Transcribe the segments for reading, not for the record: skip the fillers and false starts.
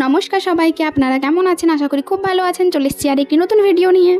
নমস্কার সবাইকে, আপনারা কেমন আছেন? আশা করি খুব ভালো আছেন। চলে এসেছি আর একটি নতুন ভিডিও নিয়ে।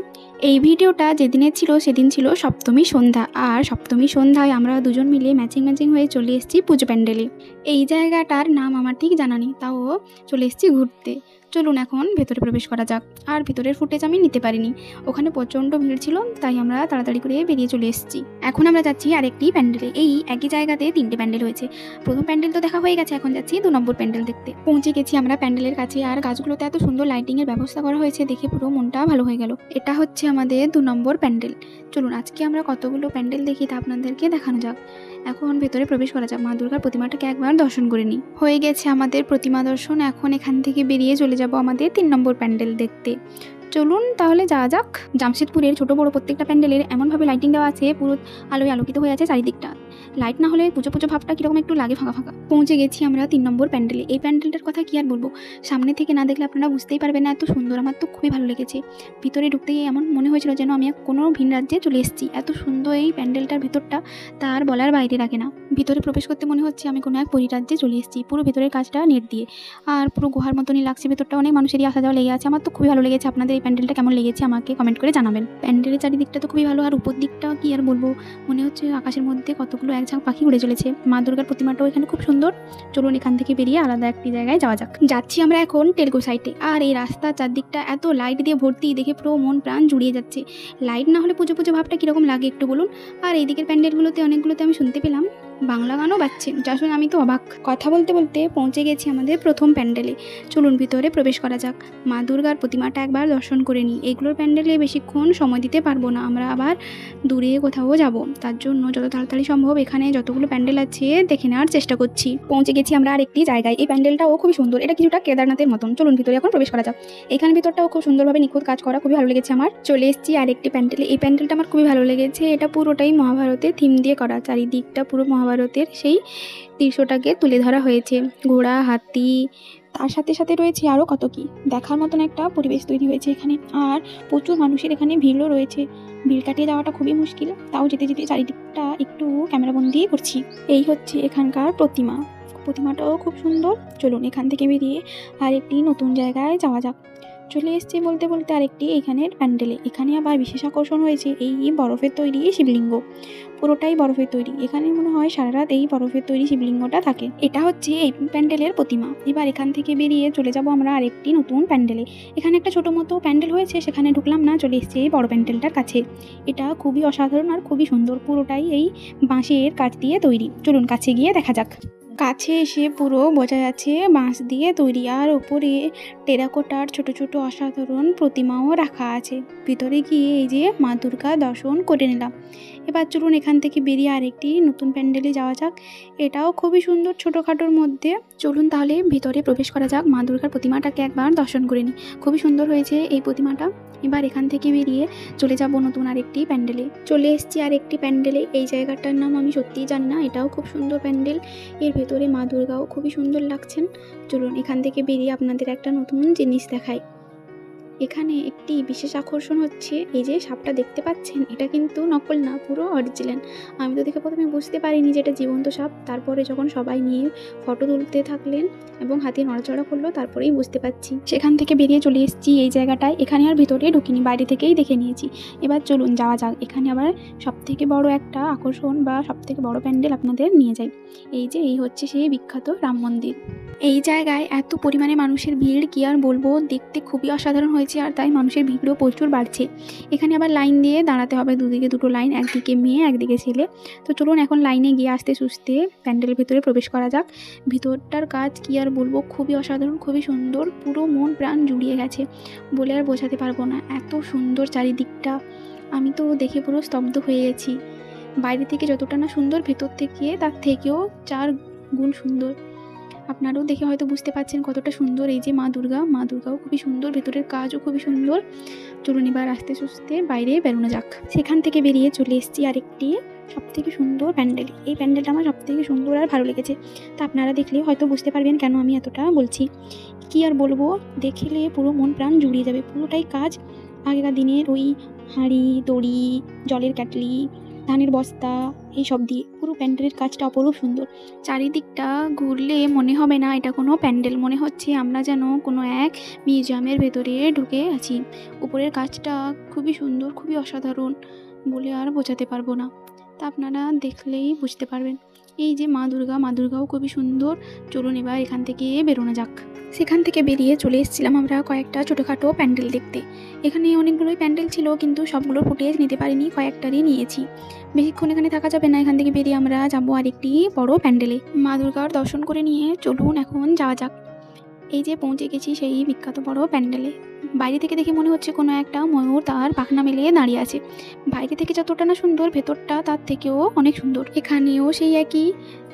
এই ভিডিওটা যেদিনের ছিল সেদিন ছিল সপ্তমী সন্ধ্যা, আর সপ্তমী সন্ধ্যায় আমরা দুজন মিলে ম্যাচিং হয়ে চলে এসেছি পুজো প্যান্ডেলে। এই জায়গাটার নাম আমার ঠিক জানা নেই, তাও চলে এসেছি ঘুরতে। চলুন এখন ভেতরে প্রবেশ করা যাক। আর ভেতরের ফুটেজ আমি নিতে পারিনি, ওখানে প্রচণ্ড ভিড় ছিল, তাই আমরা তাড়াতাড়ি করে বেরিয়ে চলে এসেছি। এখন আমরা যাচ্ছি আরেকটি প্যান্ডেলে। এই একই জায়গাতে 3টে প্যান্ডেল হয়েছে। প্রথম প্যান্ডেল তো দেখা হয়ে গেছে, এখন যাচ্ছি 2 নম্বর প্যান্ডেল দেখতে। পৌঁছে গেছি আমরা প্যান্ডেলের কাছে, আর গাছগুলোতে এত সুন্দর লাইটিংয়ের ব্যবস্থা করা হয়েছে, দেখে পুরো মনটা ভালো হয়ে গেল। এটা হচ্ছে আমাদের 2 নম্বর প্যান্ডেল। চলুন আজকে আমরা কতগুলো প্যান্ডেল দেখি তা আপনাদেরকে দেখানো যাক। এখন ভেতরে প্রবেশ করা যাক। মা দুর্গার প্রতিমাটাকে একবার দর্শন করে নিই। হয়ে গেছে আমাদের প্রতিমা দর্শন। এখন এখান থেকে বেরিয়ে চলে যাব আমাদের 3 নম্বর প্যান্ডেল দেখতে। চলুন তাহলে যাওয়া যাক। জামশেদপুরের ছোট বড় প্রত্যেকটা প্যান্ডেলের এমনভাবে লাইটিং দেওয়া আছে, পুরো আলোয় আলোকিত হয়ে আছে চারিদিকটা। লাইট না হলে পুজো ভাবটা কীরকম একটু লাগে, ফাঁকা ফাঁকা। পৌঁছে গেছি আমরা 3 নম্বর প্যান্ডেলে। এই প্যান্ডেলটার কথা কি আর বলবো, সামনে থেকে না দেখলে আপনারা বুঝতেই পারবেন না, এত সুন্দর। আমার তো খুবই ভালো লেগেছে। ভিতরে ঢুকতে গিয়ে এমন মনে হয়েছিল যেন আমি কোনো ভিন রাজ্যে চলে এসেছি। এত সুন্দর এই প্যান্ডেলটার ভিতরটা, তার বলার বাইরে রাখে না। ভিতরে প্রবেশ করতে মনে হচ্ছে আমি কোনো এক পরিরাজ্যে চলে এসেছি। পুরো ভেতরের কাজটা নেট দিয়ে, আর পুরো গুহার মতনই লাগছে। ভেতরটা অনেক মানুষেরই আসা যাওয়া লেগে আছে। আমার তো খুবই ভালো লেগেছে। আপনাদের এই প্যান্ডেলটা কেমন লেগেছে আমাকে কমেন্ট করে জানাবেন। প্যান্ডেলের চারিদিকটা তো খুবই ভালো, আর উপর দিকটা কি আর বলবো, মনে হচ্ছে আকাশের মধ্যে কতগুলো এক ঝাঁক পাখি উড়ে চলেছে। মা দুর্গার প্রতিমাটাও এখানে খুব সুন্দর। চলুন এখান থেকে বেরিয়ে আলাদা একটি জায়গায় যাওয়া যাক। যাচ্ছি আমরা এখন টেলগো সাইটে, আর এই রাস্তার চারদিকটা এত লাইট দিয়ে ভর্তি, দেখে পুরো মন প্রাণ জুড়িয়ে যাচ্ছে। লাইট না হলে পুজো ভাবটা কীরকম লাগে একটু বলুন। আর এই দিকের প্যান্ডেলগুলোতে অনেকগুলোতে আমি শুনতে পেলাম বাংলা গানও বাজছে, যা শুনে আমি তো অবাক। কথা বলতে বলতে পৌঁছে গেছি আমাদের প্রথম প্যান্ডেলে। চলুন ভিতরে প্রবেশ করা যাক। মা দুর্গার প্রতিমাটা একবার দর্শন করে নিই। এইগুলোর প্যান্ডেলে বেশিক্ষণ সময় দিতে পারবো না, আমরা আবার দূরে কোথাও যাব। তার জন্য যত তাড়াতাড়ি সম্ভব এখানে যতগুলো প্যান্ডেল আছে দেখে নেওয়ার চেষ্টা করছি। পৌঁছে গেছি আমরা আরেকটি জায়গায়। এই প্যান্ডেলটাও খুবই সুন্দর, এটা কিছুটা কেদারনাথের মতন। চলুন ভিতরে এখন প্রবেশ করা যাক। এখানে ভিতরটাও খুব সুন্দরভাবে নিখুঁত কাজ করা, খুবই ভালো লেগেছে আমার। চলে এসেছি আরেকটি প্যান্ডেলে। এই প্যান্ডেলটা আমার খুবই ভালো লেগেছে। এটা পুরোটাই মহাভারতের থিম দিয়ে করা, চারিদিকটা পুরো মহাভারতের সেই দৃশ্যটাকে তুলে ধরা হয়েছে। ঘোড়া, হাতি, তার সাথে সাথে রয়েছে আরও কত কি, দেখার মতন একটা পরিবেশ তৈরি হয়েছে এখানে। আর প্রচুর মানুষের এখানে ভিড়ও রয়েছে। ভিড় কাটিয়ে যাওয়াটা খুবই মুশকিল, তাও যেতে যেতে চারিদিকটা একটু ক্যামেরাবন্দি করছি। এই হচ্ছে এখানকার প্রতিমাটাও খুব সুন্দর। চলুন এখান থেকে বেরিয়ে আর একটি নতুন জায়গায় যাওয়া যাক। চলে এসছে বলতে বলতে আরেকটি এখানের প্যান্ডেলে। এখানে আবার বিশেষ আকর্ষণ হয়েছে এই বরফের তৈরি শিবলিঙ্গ। পুরোটাই বরফের তৈরি। এখানে মনে হয় সারা রাত এই বরফের তৈরি শিবলিঙ্গটা থাকে। এটা হচ্ছে এই প্যান্ডেলের প্রতিমা। এবার এখান থেকে বেরিয়ে চলে যাব আমরা আরেকটি নতুন প্যান্ডেলে। এখানে একটা ছোটো মতো প্যান্ডেল হয়েছে, সেখানে ঢুকলাম না, চলে এসছে এই বড় প্যান্ডেলটার কাছে। এটা খুবই অসাধারণ আর খুবই সুন্দর, পুরোটাই এই বাঁশের কাঠ দিয়ে তৈরি। চলুন কাছে গিয়ে দেখা যাক। কাছে এসে পুরো বোঝা যাচ্ছে বাঁশ দিয়ে তৈরি, আর ওপরে টেরাকোটার ছোট ছোট অসাধারণ প্রতিমাও রাখা আছে। ভিতরে গিয়ে এই যে মা দুর্গা দর্শন করে নিলাম। এবার চলুন এখান থেকে বেরিয়ে আরেকটি নতুন প্যান্ডেলে যাওয়া যাক। এটাও খুবই সুন্দর, ছোটোখাটোর মধ্যে। চলুন তাহলে ভিতরে প্রবেশ করা যাক। মা দুর্গার প্রতিমাটাকে একবার দর্শন করে নিই। খুবই সুন্দর হয়েছে এই প্রতিমাটা। এবার এখান থেকে বেরিয়ে চলে যাব নতুন আরেকটি প্যান্ডেলে। চলে এসেছি আরেকটি প্যান্ডেলে। এই জায়গাটার নাম আমি সত্যিই জানি না। এটাও খুব সুন্দর প্যান্ডেল, এর ভেতরে মা দুর্গাও খুবই সুন্দর লাগছেন। চলুন এখান থেকে বেরিয়ে আপনাদের একটা নতুন জিনিস দেখাই। এখানে একটি বিশেষ আকর্ষণ হচ্ছে এই যে সাপটা দেখতে পাচ্ছেন, এটা কিন্তু নকল না, পুরো অরিজিনাল। আমি তো দেখে প্রথমে বুঝতে পারিনি যে এটা জীবন্ত সাপ। তারপরে যখন সবাই নিয়ে ফটো তুলতে থাকলেন এবং হাতে নড়াচড়া করলো, তারপরেই বুঝতে পারছি। সেখান থেকে বেরিয়ে চলে এসেছি এই জায়গাটায়। এখানে আর ভিতরে ঢুকিনি, বাইরে থেকেই দেখে নিয়েছি। এবার চলুন যাওয়া যাক। এখানে আবার সবথেকে বড় একটা আকর্ষণ বা সবথেকে বড় প্যান্ডেল আপনাদের নিয়ে যাই। এই হচ্ছে সেই বিখ্যাত রাম মন্দির। এই জায়গায় এত পরিমাণে মানুষের ভিড় কি আর বলবো, দেখতে খুবই অসাধারণ হয়েছে, আর তাই মানুষের ভিড়ও প্রচুর বাড়ছে। এখানে আবার লাইন দিয়ে দাঁড়াতে হবে, দুদিকে দুটো লাইন, একদিকে মেয়ে একদিকে ছেলে। তো চলুন এখন লাইনে গিয়ে আস্তে সুস্তে প্যান্ডেলের ভেতরে প্রবেশ করা যাক। ভিতরটার কাজ কি আর বলবো, খুবই অসাধারণ, খুবই সুন্দর, পুরো মন প্রাণ জুড়িয়ে গেছে, বলে আর বোঝাতে পারবো না। এত সুন্দর চারিদিকটা, আমি তো দেখে পুরো স্তব্ধ হয়ে গেছি। বাইরে থেকে যতটা না সুন্দর, ভেতর থেকে তার থেকেও 4 গুণ সুন্দর। আপনারাও দেখে হয়তো বুঝতে পারছেন কতটা সুন্দর। এই যে মা দুর্গাও খুবই সুন্দর, ভেতরের কাজও খুবই সুন্দর। চলুন এবার আস্তে সুস্তে বাইরে বেরোনো যাক। সেখান থেকে বেরিয়ে চলে এসেছি আরেকটি সবথেকে সুন্দর প্যান্ডেল। এই প্যান্ডেলটা আমার সবথেকে সুন্দর আর ভালো লেগেছে। তা আপনারা দেখলে হয়তো বুঝতে পারবেন কেন আমি এতটা বলছি। কি আর বলবো, দেখলে পুরো মন প্রাণ জুড়িয়ে যাবে। পুরোটাই কাজ আগেকার দিনের ওই হাঁড়ি, দড়ি, জলের ক্যাটলি, ধানের বস্তা, এই সব দিয়ে পুরো প্যান্ডেলের কাজটা অপরূপ সুন্দর। চারিদিকটা ঘুরলে মনে হবে না এটা কোনো প্যান্ডেল, মনে হচ্ছে আমরা যেন কোনো এক মিউজিয়ামের ভেতরে ঢুকে আছি। উপরের কাজটা খুবই সুন্দর, খুবই অসাধারণ, বলে আর বোঝাতে পারবো না। তা আপনারা দেখলেই বুঝতে পারবেন। এই যে মা দুর্গাও খুবই সুন্দর। চলুন এবার এখান থেকে বেরোনো যাক। সেখান থেকে বেরিয়ে চলে এসেছিলাম আমরা কয়েকটা ছোটোখাটো প্যান্ডেল দেখতে। এখানে অনেকগুলোই প্যান্ডেল ছিল, কিন্তু সবগুলোর ফুটেজ নিতে পারিনি, কয়েকটারই নিয়েছি। বেশিক্ষণ এখানে থাকা যাবে না, এখান থেকে বেরিয়ে আমরা যাবো আরেকটি বড় প্যান্ডেলে। মা দুর্গার দর্শন করে নিয়ে চলুন এখন যাওয়া যাক। এই যে পৌঁছে গেছি সেই বিখ্যাত বড় প্যান্ডেলে। বাইরে থেকে দেখে মনে হচ্ছে কোনো একটা ময়ূর তার পাখনা মেলে দাঁড়িয়ে আছে। বাইরে থেকে যতটা না সুন্দর, ভেতরটা তার থেকেও অনেক সুন্দর। এখানেও সেই একই,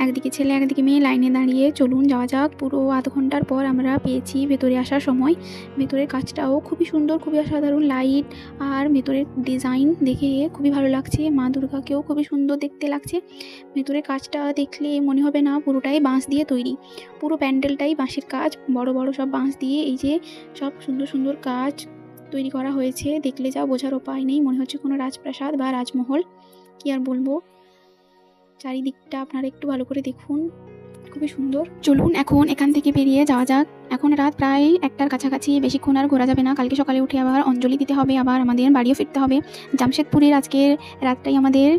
একদিকে ছেলে একদিকে মেয়ে লাইনে দাঁড়িয়ে। চলুন যাওয়া যাক। পুরো আধ ঘন্টার পর আমরা পেয়েছি ভেতরে আসার সময়। ভেতরের কাজটাও খুবই সুন্দর, খুবই অসাধারণ। লাইট আর ভেতরের ডিজাইন দেখে খুবই ভালো লাগছে। মা দুর্গাকেও খুবই সুন্দর দেখতে লাগছে। ভেতরের কাজটা দেখলে মনে হবে না পুরোটাই বাঁশ দিয়ে তৈরি। পুরো প্যান্ডেলটাই বাঁশের কাজ, বড় বড় সব বাঁশ দিয়ে এই যে সব সুন্দর সুন্দর কাজ তৈরি করা হয়েছে। দেখলে যা বোঝার উপায় নেই, মনে হচ্ছে কোনো রাজপ্রাসাদ বা রাজমহল। কি আর বলবো, চারিদিকটা আপনারা একটু ভালো করে দেখুন, খুবই সুন্দর। চলুন এখন এখান থেকে বেরিয়ে যাওয়া যাক। এখন রাত প্রায় 1টার কাছাকাছি, বেশিক্ষণ আর ঘোরা যাবে না। কালকে সকালে উঠে আবার অঞ্জলি দিতে হবে, আবার আমাদের বাড়িও ফিরতে হবে। জামশেদপুরের আজকের রাতটাই আমাদের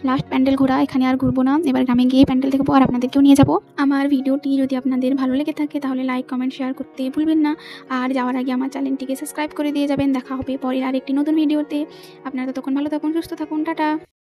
লাস্ট প্যান্ডেল ঘোরা, এখানে আর ঘুরবো না। এবার গ্রামে গিয়ে প্যান্ডেল দেখবো আর আপনাদেরকেও নিয়ে যাব। আমার ভিডিওটি যদি আপনাদের ভালো লেগে থাকে তাহলে লাইক, কমেন্ট, শেয়ার করতে ভুলবেন না। আর যাওয়ার আগে আমার চ্যানেলটিকে সাবস্ক্রাইব করে দিয়ে যাবেন। দেখা হবে পরের আরেকটি নতুন ভিডিওতে। আপনারা ততক্ষণ ভালো থাকুন, সুস্থ থাকুন, টাটা।